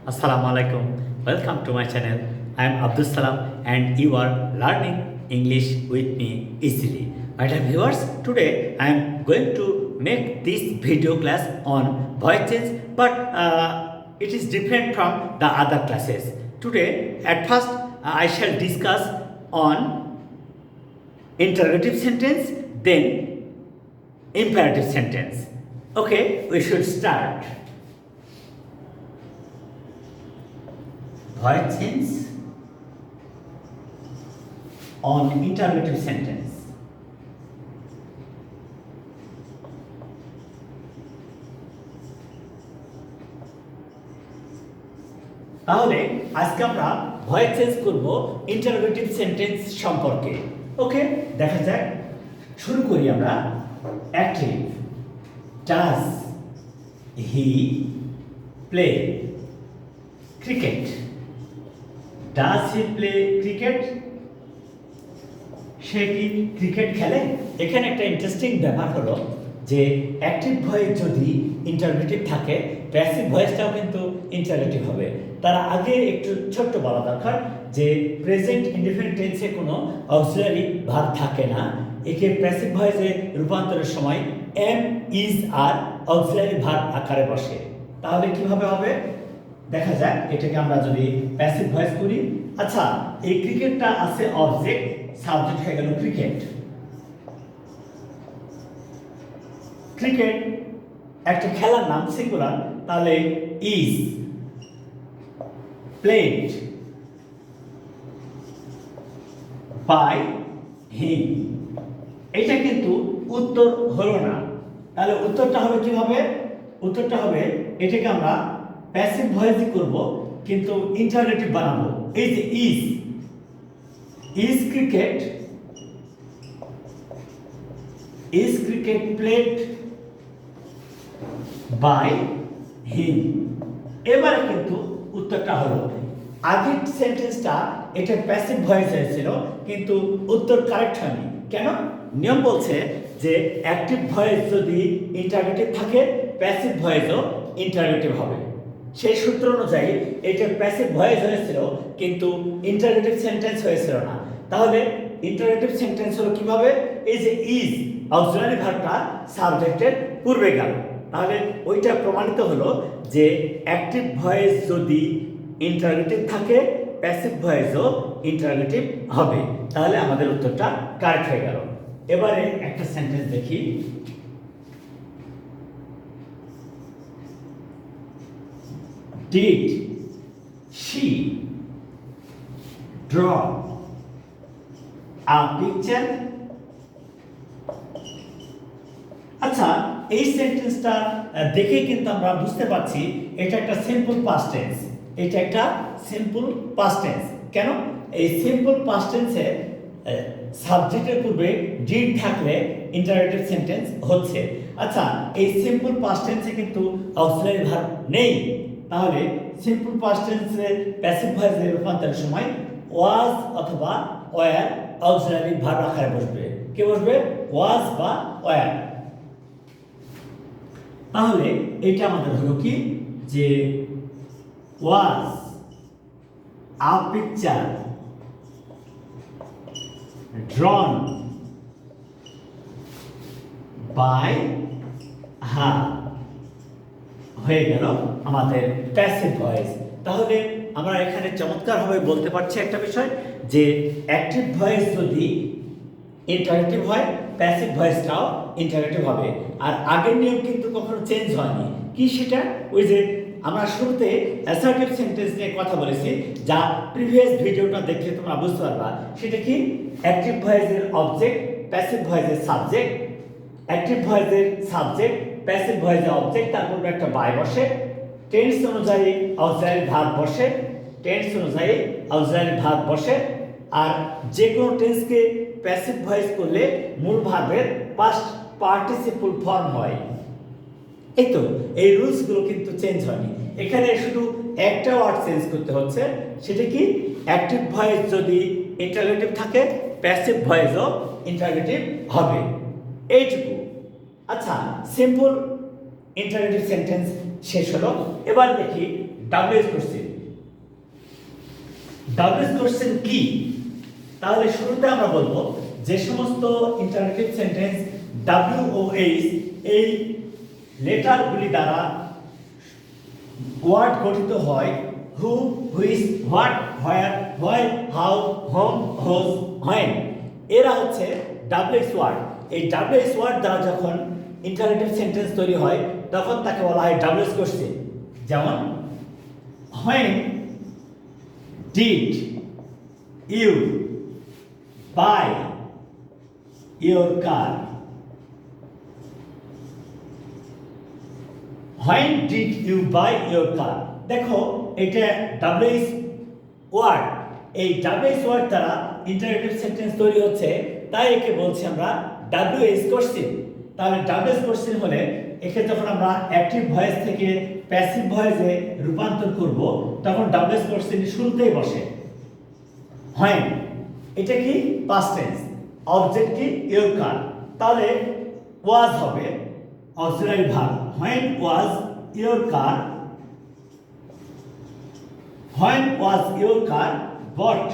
Assalamu alaikum. Welcome to my channel. I am Abdus Salam and you are learning English with me easily. My dear viewers, today I am going to make this video class on voice change, but it is different from the other classes. Today, at first, I shall discuss on interrogative sentence, then imperative sentence. Okay, we should start. Voice change on interrogative sentence. তাহলে আজকে আমরা voice change করব interrogative sentence সম্পর্কে। Okay, দেখা যাক। শুরু করি আমরা। Active, does he play cricket? Does he play cricket? সে কি ক্রিকেট খেলে? এখানে একটা ইন্টারেস্টিং ব্যাপার হলো যে অ্যাক্টিভ ভয়েস যদি ইন্টারোগেটিভ থাকে, প্যাসিভ ভয়েসটাও কিন্তু ইন্টারোগেটিভ হবে। তার আগে একটু ছোট্ট বলা দরকার যে প্রেজেন্ট ইনডিফিনিট টেন্সে কোনো অক্সিলারি ভার্ব থাকে না। একে প্যাসিভ ভয়েসে রূপান্তরের সময় am, is are auxiliary verb আকারে বসে। তাহলে কিভাবে হবে দেখা যাক। এটাকে আমরা যদি প্যাসিভ ভয়েস করি, আচ্ছা এই ক্রিকেটটা আছে অবজেক্ট, সাবজেক্ট হয়ে গেল ক্রিকেট। ক্রিকেট একটা খেলার নাম সিঙ্গুলার, তাহলে ইজ প্লেড বাই হিম। এটা কিন্তু উত্তর হলো না। তাহলে উত্তরটা হবে কিভাবে? উত্তরটা হবে এটাকে আমরা প্যাসিভ ভয়েসই করব, কিন্তু ইন্টারোগেটিভ বানাবো। এই যে is cricket played by him. এবারে কিন্তু উত্তরটা হলো, আগের সেন্টেন্সটা এটা প্যাসিভ ভয়েস হয়েছিল কিন্তু উত্তর কারেক্ট হয়নি। কেন? নিয়ম বলছে যে অ্যাক্টিভ ভয়েস যদি ইন্টারোগেটিভ থাকে, প্যাসিভ ভয়েসও ইন্টারোগেটিভ হবে। সেই সূত্র অনুযায়ী এটা প্যাসিভ ভয়েস হয়েছিল কিন্তু ইন্টারোগেটিভ সেন্টেন্স হয়েছিল না। তাহলে ইন্টারোগেটিভ সেন্টেন্স হলো কিভাবে? এই যে ইজ অক্সিলারি ভার্বটা সাবজেক্টের পূর্বে গেল। তাহলে ওইটা প্রমাণিত হলো যে অ্যাক্টিভ ভয়েস যদি ইন্টারোগেটিভ থাকে, প্যাসিভ ভয়েসও ইন্টারোগেটিভ হবে। তাহলে আমাদের উত্তরটা কারেক্ট হয়ে গেল। এবারে একটা সেন্টেন্স দেখি। Did she draw a picture? আচ্ছা, এই সেন্টেন্সটা দেখে কিন্তু আমরা বুঝতে পারছি এটা একটা সিম্পল পাস্ট টেন্স। এটা একটা সিম্পল পাস্ট টেন্স। কেন? এই সিম্পল পাস্ট টেন্সে সাবজেক্টের পূর্বে ডিড থাকলে ইন্টারোগেটিভ সেন্টেন্স হচ্ছে। আচ্ছা, এই সিম্পল পাস্ট টেন্সে কিন্তু অক্সিলারি ভার্ব নেই। তাহলে সিম্পল পাস্ট টেন্সে প্যাসিভ ভয়েসে রূপান্তরের সময় ওয়াজ অথবা ওয়্যার অক্সিলারি ভার্ব আকারে বসবে। কে বসবে? ওয়াজ বা ওয়্যার। তাহলে এটা আমাদের হলো কি যে ওয়াজ আ পিকচার ড্রন বাই হার হয়ে গেল আমাদের প্যাসিভ ভয়েস। তাহলে আমরা এখানে চমৎকারভাবে বলতে পারছি একটা বিষয় যে অ্যাক্টিভ ভয়েস যদি ইন্টারোগেটিভ হয়, প্যাসিভ ভয়েসটাও ইন্টারোগেটিভ হবে। আর আগের নিয়ম কিন্তু কখনো চেঞ্জ হয়নি। কি সেটা? ওই যে আমরা শুরুতে অ্যাসার্টিভ সেন্টেন্স নিয়ে কথা বলেছি, যা প্রিভিয়াস ভিডিওটা দেখলে তোমরা বুঝতে পারবা। সেটা কি? অ্যাক্টিভ ভয়েসের অবজেক্ট, প্যাসিভ ভয়েসের সাবজেক্ট, অ্যাক্টিভ ভয়েসের সাবজেক্ট, প্যাসিভ ভয়েসের অবজেক্ট, তারপর একটা বাই বসে, টেন্স অনুযায়ী অক্সিলারি ভার্ব বসে, টেন্স অনুযায়ী অক্সিলারি ভার্ব বসে। আর যে কোনো টেন্সকে প্যাসিভ ভয়েস করলে মূল ভার্বের পাস্ট পার্টিসিপল ফর্ম হয়। এই তো এই রুলসগুলো কিন্তু চেঞ্জ হয়নি। এখানে শুধু একটা ওয়ার্ড চেঞ্জ করতে হচ্ছে। সেটা কি? অ্যাক্টিভ ভয়েস যদি ইন্টারোগেটিভ থাকে, প্যাসিভ ভয়েসও ইন্টারোগেটিভ হবে। এইটুকু। আচ্ছা, সিম্পল ইন্টারোগেটিভ সেন্টেন্স শেষ হলো। এবার দেখি ডাব্লিউএস কোশ্চেন। ডাব্লিউএস কোশ্চেন কি? তাহলে শুরুতে আমরা বলবো যে সমস্ত ইন্টারোগেটিভ সেন্টেন্স WOH এই লেটারগুলি দ্বারা ওয়ার্ড গঠিত হয়, who, which, what, where, why, how, whom, whose, when, এরা হচ্ছে WH ওয়ার্ড। এই WH ওয়ার্ড দ্বারা যখন ইন্টারোগেটিভ সেন্টেন্স তৈরি হয় তখন তাকে বলা হয় WH কোশ্চেন। যেমন when did you buy your car? When did you buy your car? দেখো এটা WH ওয়ার্ড, এই WH ওয়ার্ড দ্বারা ইন্টারোগেটিভ সেন্টেন্স তৈরি হচ্ছে, তাই একে বলছি আমরা WH কোশ্চেন। তাহলে WH কোশ্চেন হলে একে যখন আমরা অ্যাক্টিভ ভয়েস থেকে প্যাসিভ ভয়েসে রূপান্তর করব তখন WH কোশ্চেন শুরুতেই বসে। when এটা কি পাস্ট টেন্স, অবজেক্ট কি ইওর কার, তাহলে ওয়াজ হবে auxiliary verb. when was your car? when was your car bought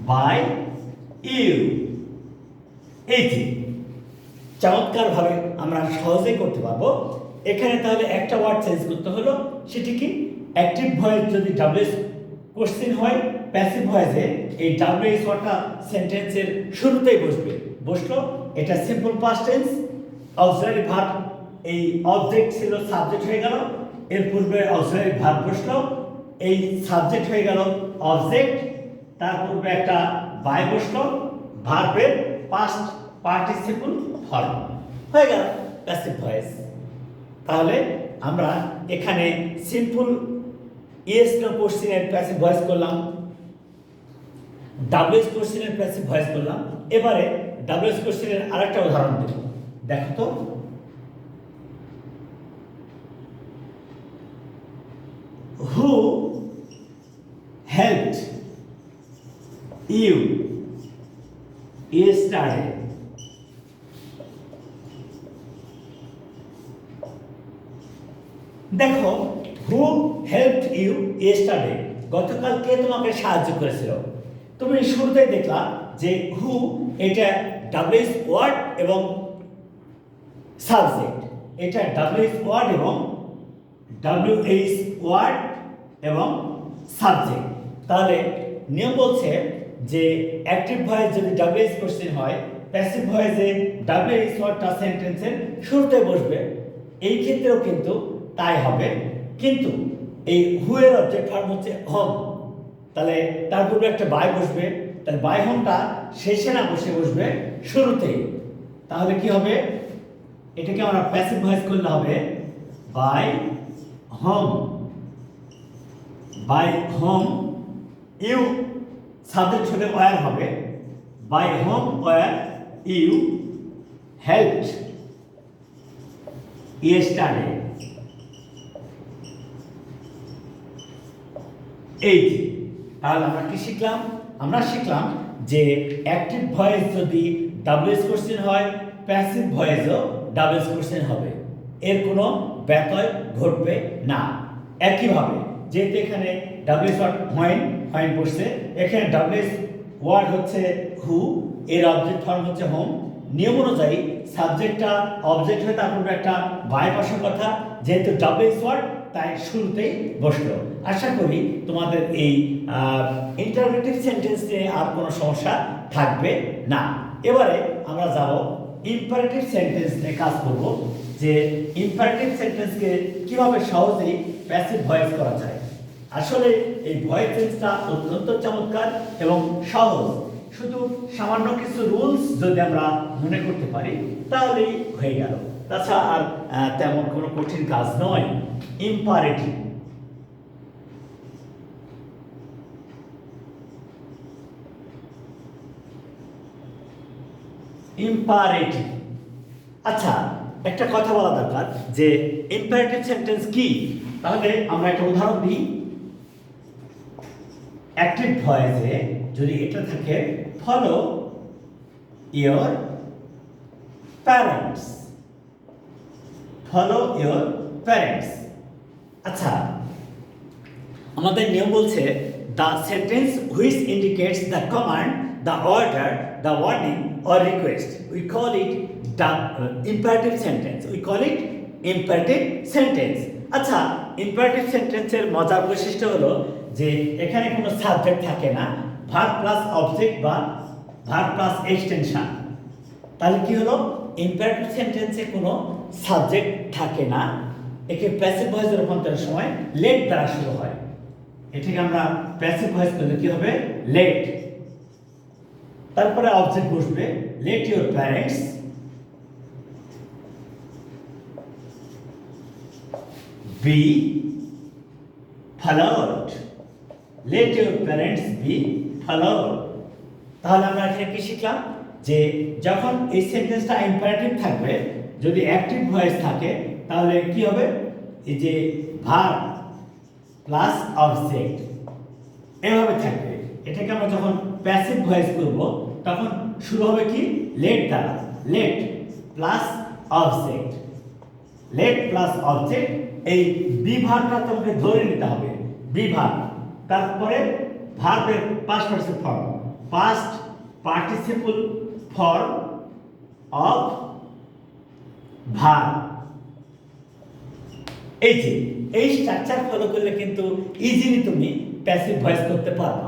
by you? এই যে চমৎকার ভাবে আমরা সহজেই করতে পারবো। এখানে তাহলে একটা ওয়ার্ড চেঞ্জ করতে হলো, সেটি কি অ্যাক্টিভ ভয়েস যদি WH কোশ্চেন হয়, প্যাসিভ ভয়েসে এই WH ওয়ার্ডটা সেন্টেন্সের শুরুতেই বসলো। এটা simple past tense, auxiliary verb, এই অবজেক্ট ছিল সাবজেক্ট হয়ে গেল, এর পূর্বে অক্সিলারি ভার্ব বসলো, এই সাবজেক্ট হয়ে গেল অবজেক্ট, তার পূর্বে একটা বাই বসলো, ভার্বের পাস্ট পার্টিসিপল ফর্ম হয়ে গেল প্যাসিভ ভয়েস। তাহলে আমরা এখানে সিম্পল ইয়েস নো কোশ্চেনের প্যাসিভ ভয়েস করলাম, WH কোশ্চেনের প্যাসিভ ভয়েস করলাম। এবারে WH কোশ্চেনের আরেকটা উদাহরণ দেব, দেখো তো। হু হেল্পড ইউ yesterday? দেখো হু হেল্পড ইউ ইয়েস্টারডে, গতকাল কে তোমাকে সাহায্য করেছিল? তুমি শুরুতেই দেখলা যে হু এটা WH ওয়ার্ড এবং সাবজেক্ট, এটা WH ওয়ার্ড এবং WH ওয়ার্ড এবং সাবজেক্ট। তাহলে নিয়ম বলছে যে অ্যাক্টিভ ভয়েস যদি WH কোশ্চেন হয়, প্যাসিভ ভয়েসে WH ওয়ার্ডটা সেন্টেন্সের শুরুতে বসবে। এই ক্ষেত্রেও কিন্তু তাই হবে, কিন্তু এই হু এর অবজেক্ট ফর্ম হচ্ছে হোম, তাহলে তার পূর্বে একটা বাই বসবে, তাহলে বাই হোমটা শেষে না বসবে শুরুতেই। তাহলে কি হবে? এটাকে আমরা প্যাসিভ ভয়েস করলে হবে by whom, by whom you, subject হলে ওয়্যার হবে, by whom were you helped yesterday. এই যে তাহলে আমরা কি শিখলাম? আমরা শিখলাম যে অ্যাক্টিভ ভয়েস যদি WH কোশ্চেন হয়, প্যাসিভ ভয়েসও WH কোশ্চেন হবে, এর কোনো ব্যত্যয় ঘটবে না। একইভাবে যেহেতু এখানে WH ওয়ার্ড হোয়েন বসছে, এখানে WH ওয়ার্ড হচ্ছে হু, এর অবজেক্ট ফর্ম হচ্ছে হোম, নিয়ম অনুযায়ী সাবজেক্টটা অবজেক্ট হয়ে তারপর একটা বাই বসার কথা, যেহেতু WH ওয়ার্ড তাই শুরুতেই বসলো। আশা করি তোমাদের এই ইন্টারোগেটিভ সেন্টেন্স নিয়ে আর কোনো সমস্যা থাকবে না। এবারে আমরা যাব ইম্পারেটিভ সেন্টেন্স নিয়ে কাজ করব, যে ইম্পারেটিভ সেন্টেন্সকে কিভাবে সহজেই প্যাসিভ ভয়েস করা যায়। আসলে এই ভয়েস চেঞ্জটা অত্যন্ত চমৎকার এবং সহজ, শুধু সামান্য কিছু রুলস যদি আমরা মনে করতে পারি তাহলেই হয়ে গেল, তাছাড়া আর তেমন কোনো কঠিন কাজ নয়। Imperative, imperative. আচ্ছা, একটা কথা বলা দরকার যে ইম্পারেটিভ সেন্টেন্স কি। তাহলে আমরা একটা উদাহরণ দিই। অ্যাক্টিভ ভয়েসে যদি এটা থাকে follow your parents, follow your parents. আচ্ছা, আমাদের নিয়ম বলছে the sentence which indicates the command, the order, the warning or request, we call it the imperative sentence. We call it imperative sentence. আচ্ছা, ইম্পারেটিভ সেন্টেন্সের মজার বৈশিষ্ট্য হলো যে এখানে কোনো সাবজেক্ট থাকে না, ভার্ব প্লাস অবজেক্ট বা ভার্ব প্লাস এক্সটেনশন। তাহলে কি হলো, ইম্পারেটিভ সেন্টেন্সে কোনো সাবজেক্ট থাকে না, একে প্যাসিভ ভয়েসে রূপান্তরের সময় লেট দ্বারা শুরু হয়। এটাকে আমরা প্যাসিভ ভয়েস করলে কি হবে, লেট। তারপরে অবজেক্ট বসবে, let your parents be followed. Let your parents be followed. তাহলে আমরা এখানে কি শিখলাম, যে যখন এই সেন্টেন্সটা ইম্পারেটিভ থাকবে, যদি অ্যাক্টিভ ভয়েস থাকে তাহলে কি হবে, এই যে ভার্ব প্লাস অবজেক্ট এভাবে থাকবে। এটাকে আমরা যখন প্যাসিভ ভয়েস করব তখন শুরু হবে কি, লেট দ্বারা, let plus object, let plus object. এই বি ভার্বটা তোমাকে ধরে নিতে হবে, বি ভার্ব। তারপরে ভার্বের past participle form, past participle form of verb. এই যে এই স্ট্রাকচার ফলো করলে কিন্তু ইজিলি তুমি প্যাসিভ ভয়েস করতে পারবা।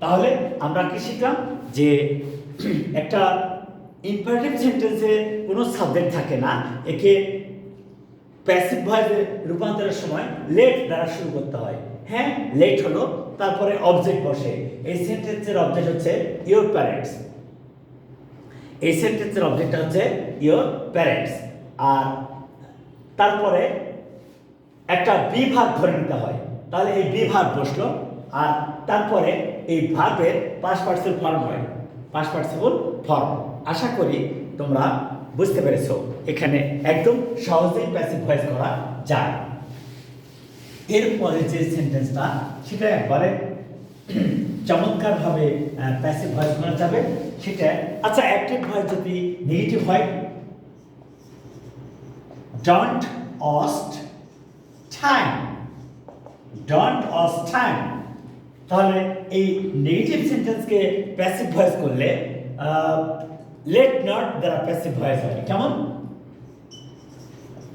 তাহলে আমরা কি শিখলাম, যে একটা ইম্পারেটিভ সেন্টেন্সে কোনো সাবজেক্ট থাকে না, একে প্যাসিভ ভয়েসে রূপান্তরের সময় লেট দ্বারা শুরু করতে হয়। হ্যাঁ, লেট হলো, তারপরে অবজেক্ট বসে। এই সেন্টেন্সের অবজেক্ট হচ্ছে ইওর প্যারেন্টস। এই সেন্টেন্সের অবজেক্টটা হচ্ছে ইওর প্যারেন্টস। আর তারপরে একটা বি ভার্ব ধরে নিতে হয়। তাহলে এই বি ভার্ব বসলো, আর তারপরে এই ভার্বের পাস্ট পার্টিসিপল ফর্ম হয়, পাস্ট পার্টিসিপল ফর্ম। আশা করি তোমরা বুঝতে পেরেছো, এখানে একদম সহজেই প্যাসিভ ভয়েস করা যায়। এরপরে যে সেন্টেন্সটা, সেটা একবারে চমৎকারভাবে প্যাসিভ ভয়েস করা যাবে সেটা। আচ্ছা, অ্যাক্টিভ ভয়েস যদি নেগেটিভ হয়, don't waste time, don't waste time. তাহলে এই নেগেটিভ সেন্টেন্সকে প্যাসিভ ভয়েস করলে লেট নট দ্বারা প্যাসিভ ভয়েস হয়। কেমন,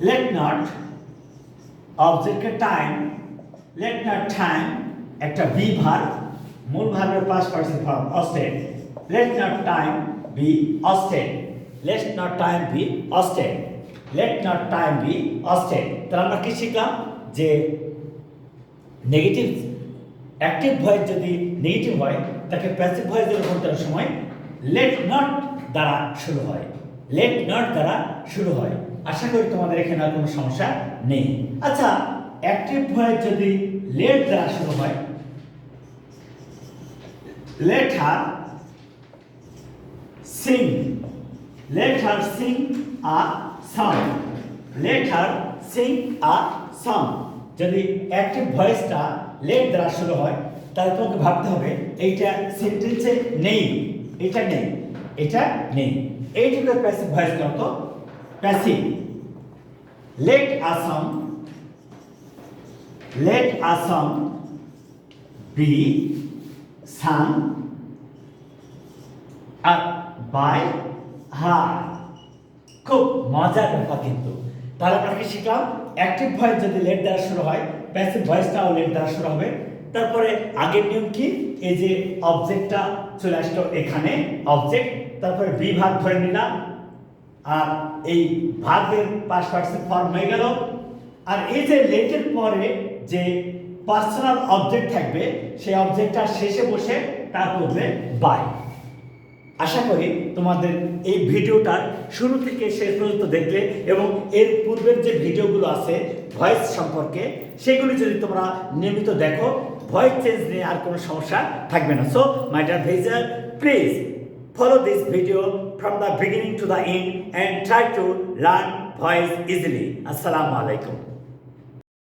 লেট নট অবজেক্টের টাইম, লেট নট টাইম একটা বি ভার্ব, মূল ভার্বের past participle form wasted, let not time be wasted, let not time be wasted, let not time be wasted. তাহলে আমরা কি শিখলাম, যে নেগেটিভ অ্যাক্টিভ ভয়েস যদি নেগেটিভ হয়, তাকে প্যাসিভ ভয়েসে রূপান্তরের সময় লেট নট দ্বারা শুরু হয়, লেট নট দ্বারা শুরু হয়। আশা করি তোমাদের এখানে আর কোনো সমস্যা নেই। আচ্ছা, অ্যাক্টিভ ভয়েস যদি লেট দ্বারা শুরু হয়, let her Singh, let her Singh a song, let her Singh a song. যদি অ্যাক্টিভ ভয়েসটা লেট দ্বারা শুরু হয়, তাহলে তোমাকে ভাবতে হবে এইটা সেন্টেন্সে নেই, এটা নেই, এটা নেই। এইটুকু প্যাসিভ ভয়েস করতো, passive. Let a song, let a song be sung by her. খুব মজার ব্যাপার কিন্তু। তাহলে আমরা কি শিখলাম, অ্যাক্টিভ ভয়েস যদি লেট দ্বারা শুরু হয়, প্যাসিভ ভয়েসটাও লেট দ্বারা শুরু হবে। তারপরে আগের নিয়ম কি, এই যে অবজেক্টটা চলে আসলো এখানে, অবজেক্ট, তারপরে বি ভার্ব ধরে নিলাম, আর এই ভার্বের পাস্ট পার্টিসিপল ফর্ম হয়ে গেল। আর এই যে লেটের পরে যে পার্সোনাল অবজেক্ট থাকবে, সেই অবজেক্টটা শেষে বসে তার বদলে বাই। আশা করি তোমাদের এই ভিডিওটার শুরু থেকে শেষ পর্যন্ত দেখলে, এবং এর পূর্বের যে ভিডিওগুলো আছে ভয়েস সম্পর্কে, সেগুলি যদি তোমরা নিয়মিত দেখো, ভয়েস চেঞ্জ নিয়ে আর কোনো সমস্যা থাকবে না। So my dear viewer, please follow this video from the beginning to the end and try to learn voice easily. Assalamu alaikum.